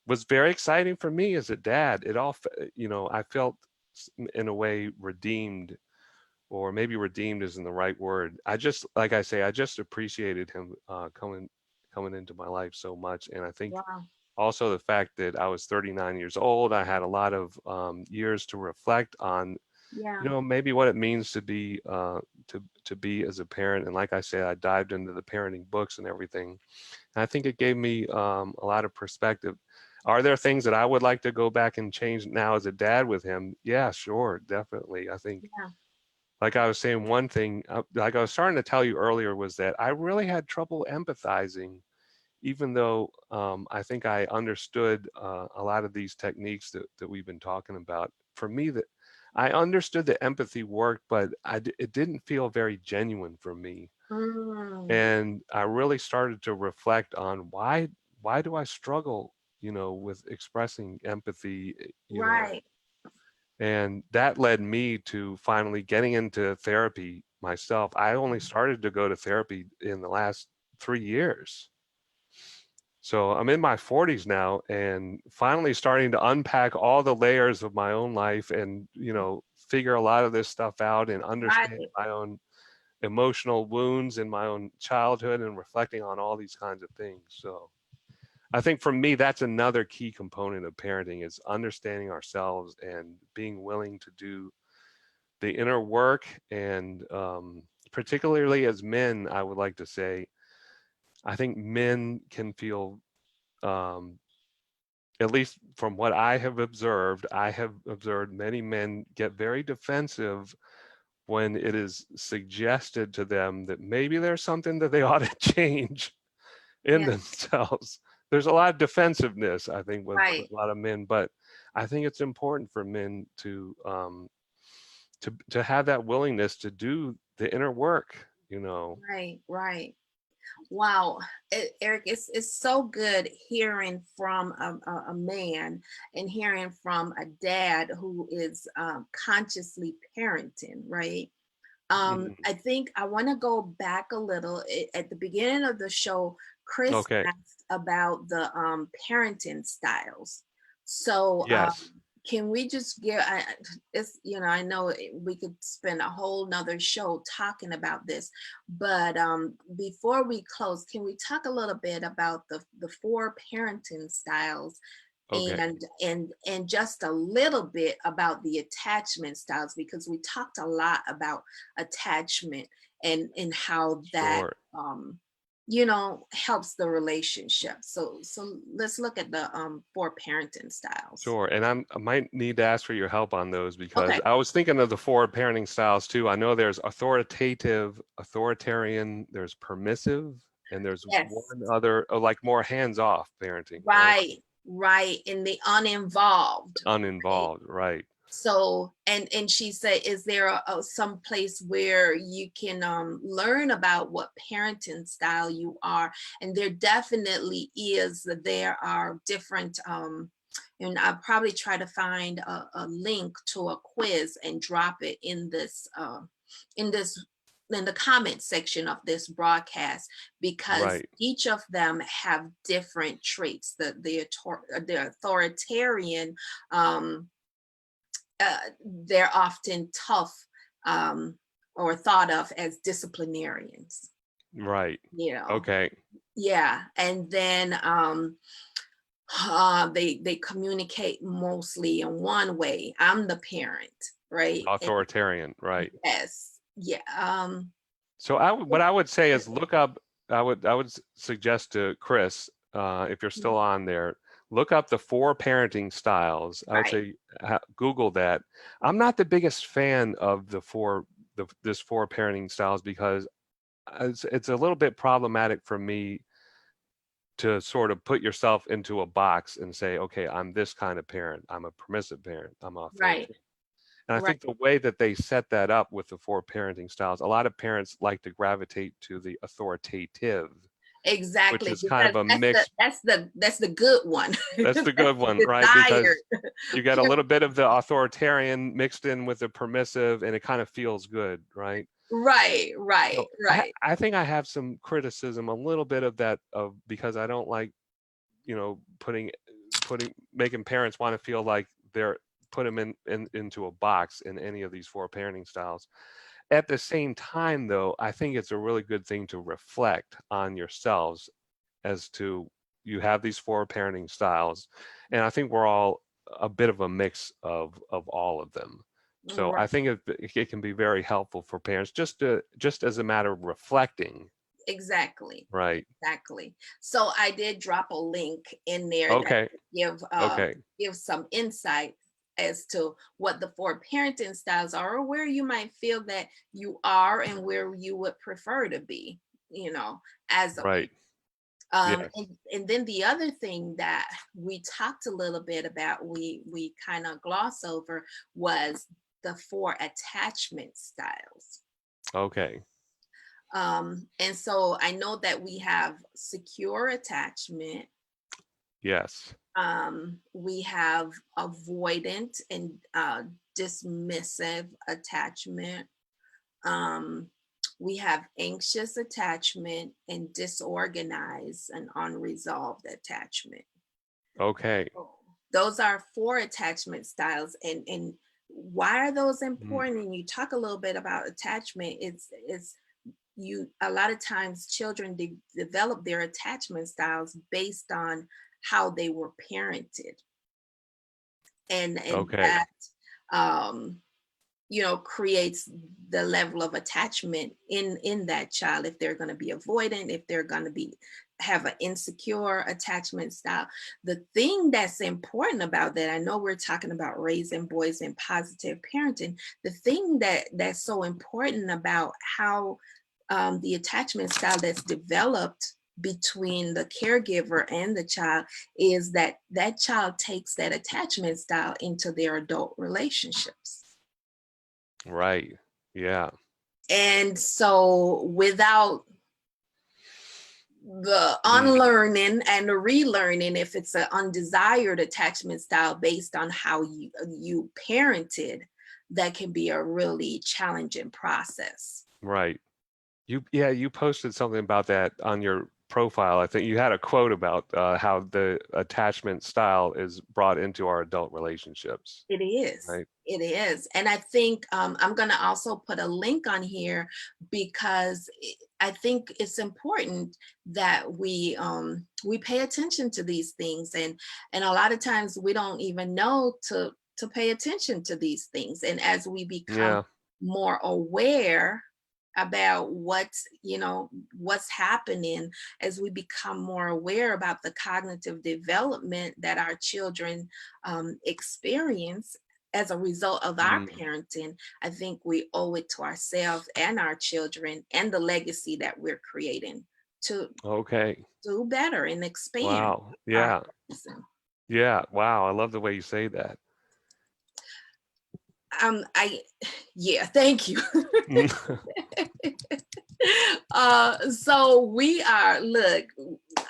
was very exciting for me as a dad. I felt in a way redeemed, or maybe redeemed isn't the right word. Like I say, I just appreciated him coming into my life so much. And I think wow. also the fact that I was 39 years old, I had a lot of years to reflect on Yeah. maybe what it means to be to be as a parent. And like I said, I dived into the parenting books and everything. And I think it gave me a lot of perspective. Are there things that I would like to go back and change now as a dad with him? Yeah, sure, definitely. I think, Yeah. like I was saying, one thing, like I was starting to tell you earlier, was that I really had trouble empathizing, even though I think I understood a lot of these techniques that we've been talking about. For me, that I understood that empathy worked, but it didn't feel very genuine for me. Mm, And I really started to reflect on why do I struggle, with expressing empathy, right. and that led me to finally getting into therapy myself. I only started to go to therapy in the last 3 years. So I'm in my 40s now and finally starting to unpack all the layers of my own life and, figure a lot of this stuff out and understand Right. my own emotional wounds in my own childhood and reflecting on all these kinds of things. So I think for me, that's another key component of parenting is understanding ourselves and being willing to do the inner work. And particularly as men, I would like to say, I think men can feel, um, at least from what I have observed many men get very defensive when it is suggested to them that maybe there's something that they ought to change in Yeah. themselves. There's a lot of defensiveness, I think, with Right. a lot of men, but I think it's important for men to have that willingness to do the inner work, Right. Right. Wow, Eric, it's so good hearing from a man and hearing from a dad who is consciously parenting, right? Mhm. I think I want to go back a little. At the beginning of the show, Chris Okay. asked about the parenting styles. So Yes. can we just give? It's I know we could spend a whole nother show talking about this, but before we close, can we talk a little bit about the four parenting styles Okay. and just a little bit about the attachment styles, because we talked a lot about attachment and how that Sure. helps the relationship. So let's look at the four parenting styles. Sure. And I might need to ask for your help on those because Okay. I was thinking of the four parenting styles too. I know there's authoritative, authoritarian, there's permissive, and there's Yes. one other, like more hands-off parenting, right? Right, and the uninvolved, right? Uninvolved, right? So and she said, is there some place where you can learn about what parenting style you are? And there definitely is. There are different and I'll probably try to find a link to a quiz and drop it in this in the comment section of this broadcast, because Right. each of them have different traits. The authoritarian, um, they're often tough, um, or thought of as disciplinarians, Right. you know. Okay. Yeah, and then they communicate mostly in one way. I'm the parent, right? And Authoritarian, right. yes, yeah, So what I would say is look up, I would suggest to Chris, if you're still on there, look up the four parenting styles. I would right, say Google that. I'm not the biggest fan of this four parenting styles because it's a little bit problematic for me to sort of put yourself into a box and say, okay, I'm this kind of parent. I'm a permissive parent. I'm right, authoritarian. And I right. think the way that they set that up with the four parenting styles, a lot of parents like to gravitate to the authoritative, which Exactly, is kind because of a mix. that's the good one. That's the good That's one, right? desired. Because you get a little bit of the authoritarian mixed in with the permissive, and it kind of feels good, right? Right, right, So right, I think I have some criticism, a little bit of that, of because I don't like, making parents want to feel like they're put them into a box in any of these four parenting styles. At the same time, though, I think it's a really good thing to reflect on yourselves as to you have these four parenting styles, and I think we're all a bit of a mix of all of them. So right. I think it can be very helpful for parents just as a matter of reflecting, Exactly. right? Exactly. So I did drop a link in there that Okay, give okay, give some insight as to what the four parenting styles are, or where you might feel that you are and where you would prefer to be, as a right, yes, and then the other thing that we talked a little bit about, we kind of gloss over, was the four attachment styles. okay, And so I know that we have secure attachment, yes, we have avoidant and dismissive attachment, um, we have anxious attachment, and disorganized and unresolved attachment. okay. So those are four attachment styles, and why are those Mm, important? And you talk a little bit about attachment. It's you a lot of times children develop their attachment styles based on how they were parented, and okay, that um creates the level of attachment in that child, if they're going to be avoidant, if they're going to be have an insecure attachment style. The thing that's important about that, I know we're talking about raising boys in positive parenting, the thing that's so important about how the attachment style that's developed between the caregiver and the child is that that child takes that attachment style into their adult relationships. right, yeah, And so without the mm, unlearning and the relearning, if it's an undesired attachment style based on how you parented, that can be a really challenging process. Right. You posted something about that on your profile. I think you had a quote about how the attachment style is brought into our adult relationships, It is. right? It is. And I think I'm going to also put a link on here because I think it's important that we pay attention to these things, and a lot of times we don't even know to pay attention to these things. And as we become Yeah. more aware about what's happening, as we become more aware about the cognitive development that our children experience as a result of our Mm, parenting, I think we owe it to ourselves and our children and the legacy that we're creating to okay. do better and expand Wow. our Yeah. horizon. Yeah. Wow. I love the way you say that. I Yeah, thank you. So we are, look,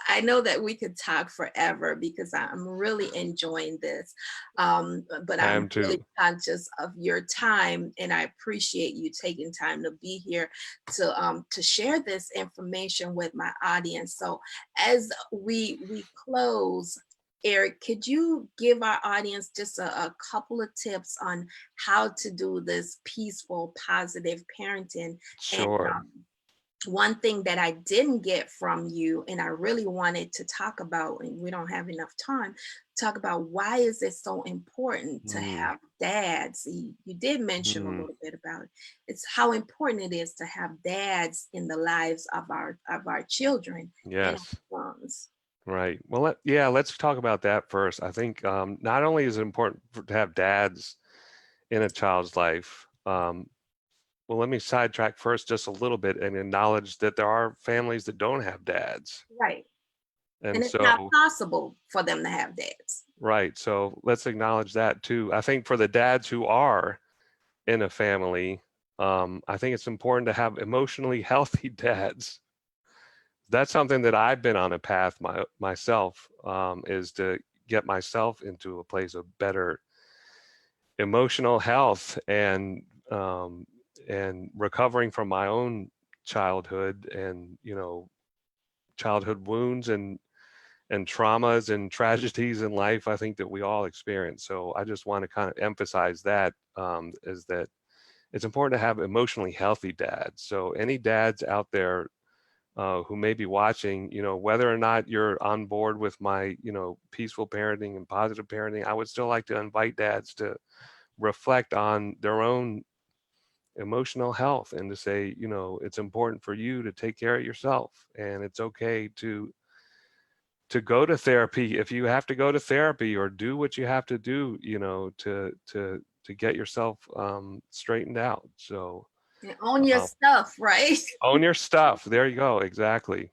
I know that we could talk forever because I'm really enjoying this. But I I'm am really too. conscious of your time, and I appreciate you taking time to be here to share this information with my audience. So as we close, Eric, could you give our audience just a couple of tips on how to do this peaceful, positive parenting? And Sure. one thing that I didn't get from you, and I really wanted to talk about, and we don't have enough time, talk about why is it so important to Mm, have dads? You did mention a mm, little bit about it. It's how important it is to have dads in the lives of our children and yes. our sons. Right. Well, yeah, let's talk about that first. I think not only is it important to have dads in a child's life, well, let me sidetrack first just a little bit and acknowledge that there are families that don't have dads. Right. And And it's not so, possible for them to have dads. right. So let's acknowledge that too. I think for the dads who are in a family, I think it's important to have emotionally healthy dads. That's something that I've been on a path myself, is to get myself into a place of better emotional health and recovering from my own childhood and childhood wounds and traumas and tragedies in life. I think that we all experience. So I just want to kind of emphasize that, is that it's important to have emotionally healthy dads. So any dads out there who may be watching, whether or not you're on board with my, peaceful parenting and positive parenting, I would still like to invite dads to reflect on their own emotional health and to say, it's important for you to take care of yourself, and it's okay to go to therapy if you have to go to therapy, or do what you have to do, to get yourself straightened out. So And own your uh, stuff, right? own your stuff. There you go. Exactly.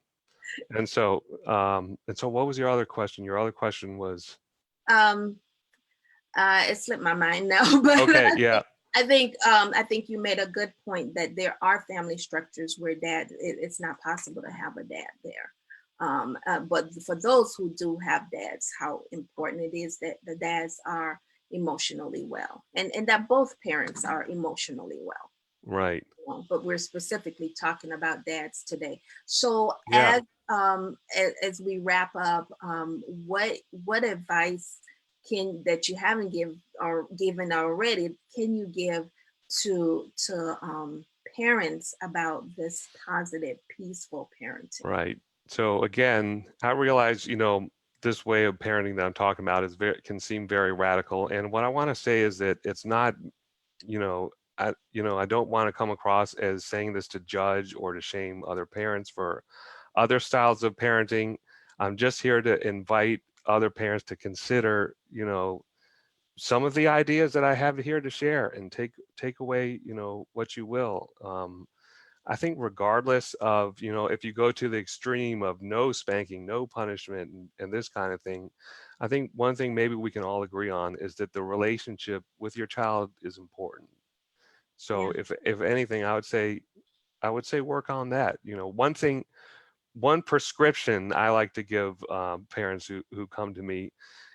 And so what was your other question? Your other question was, Um, it slipped my mind now, but okay, yeah, I think you made a good point that there are family structures where it's not possible to have a dad there. But for those who do have dads, how important it is that the dads are emotionally well, and that both parents are emotionally well. right. But we're specifically talking about dads today. So Yeah. as we wrap up, what advice can that you haven't given already can you give to parents about this positive, peaceful parenting? Right. So again, I realize, this way of parenting that I'm talking about can seem very radical. And what I want to say is that it's not, you know, I don't want to come across as saying this to judge or to shame other parents for other styles of parenting. I'm just here to invite other parents to consider, some of the ideas that I have here to share, and take away, what you will. I think regardless of, if you go to the extreme of no spanking, no punishment, and this kind of thing, I think one thing maybe we can all agree on is that the relationship with your child is important. So Yeah. if anything, I would say work on that. One prescription I like to give parents who come to me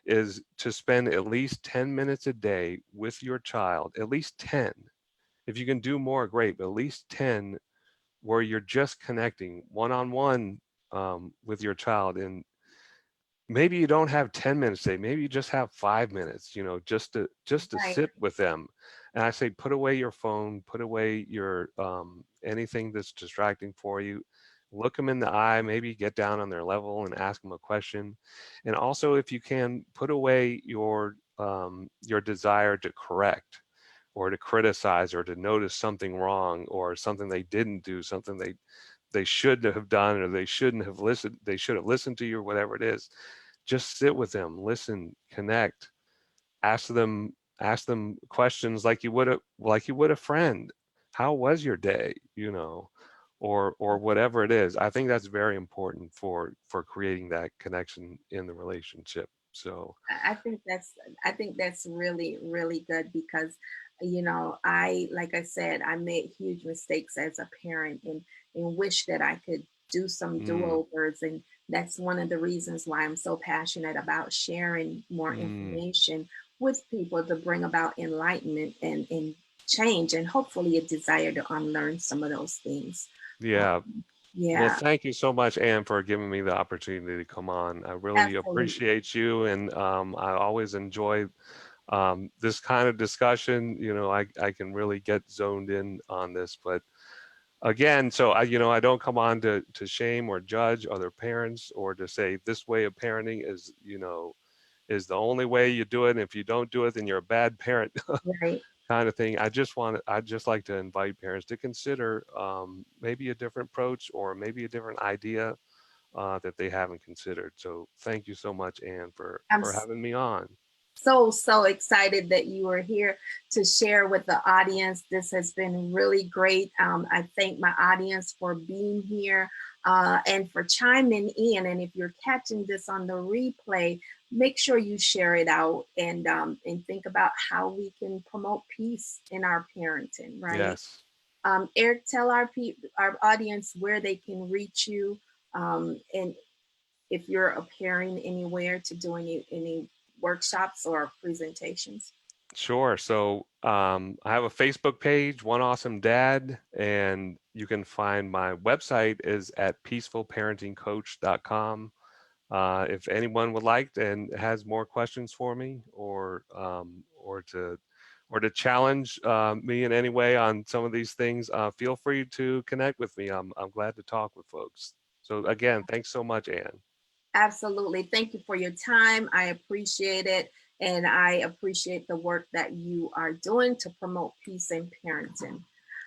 is to spend at least 10 minutes a day with your child, at least 10. If you can do more, great, but at least 10 where you're just connecting one on one with your child. And maybe you don't have 10 minutes a day, maybe you just have 5 minutes, just to Right. sit with them. And I say, put away your phone, put away your anything that's distracting for you. Look them in the eye, maybe get down on their level and ask them a question. And also, if you can, put away your desire to correct or to criticize or to notice something wrong or something they didn't do, something they should have done, or they should have listened to you, or whatever it is. Just sit with them, listen, connect, ask them questions like you would a friend. How was your day? Or whatever it is. I think that's very important for creating that connection in the relationship. So I think that's really really good because I like I said I made huge mistakes as a parent and wish that I could do some mm, do-overs, and that's one of the reasons why I'm so passionate about sharing more mm, information with people to bring about enlightenment and change, and hopefully a desire to unlearn some of those things. yeah. um, Well, yeah, thank you so much, Anne, for giving me the opportunity to come on. I really absolutely. appreciate you, and I always enjoy this kind of discussion. I can really get zoned in on this. But again, so I don't come on to shame or judge other parents or to say this way of parenting is the only way you do it. And if you don't do it, then you're a bad parent. Right. Kind of thing. I just like to invite parents to consider maybe a different approach or maybe a different idea that they haven't considered. So thank you so much, Anne, for I'm for having me on. so excited that you are here to share with the audience. This has been really great. I thank my audience for being here and for chiming in. And if you're catching this on the replay, make sure you share it out and think about how we can promote peace in our parenting. Right. Yes. Eric, tell our audience where they can reach you, and if you're appearing anywhere to do any workshops or presentations. Sure. So I have a Facebook page, One Awesome Dad, and you can find my website is at peacefulparentingcoach.com. If anyone would like and has more questions for me, or to challenge me in any way on some of these things, feel free to connect with me. I'm glad to talk with folks. So again, thanks so much, Anne. Absolutely. Thank you for your time. I appreciate it. And I appreciate the work that you are doing to promote peace in parenting.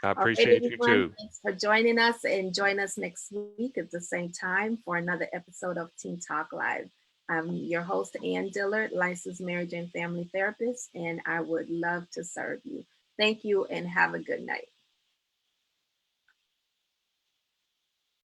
I All right, appreciate you everyone, too. thanks for joining us, and join us next week at the same time for another episode of Teen Talk Live. I'm your host, Ann Dillard, licensed marriage and family therapist, and I would love to serve you. Thank you and have a good night.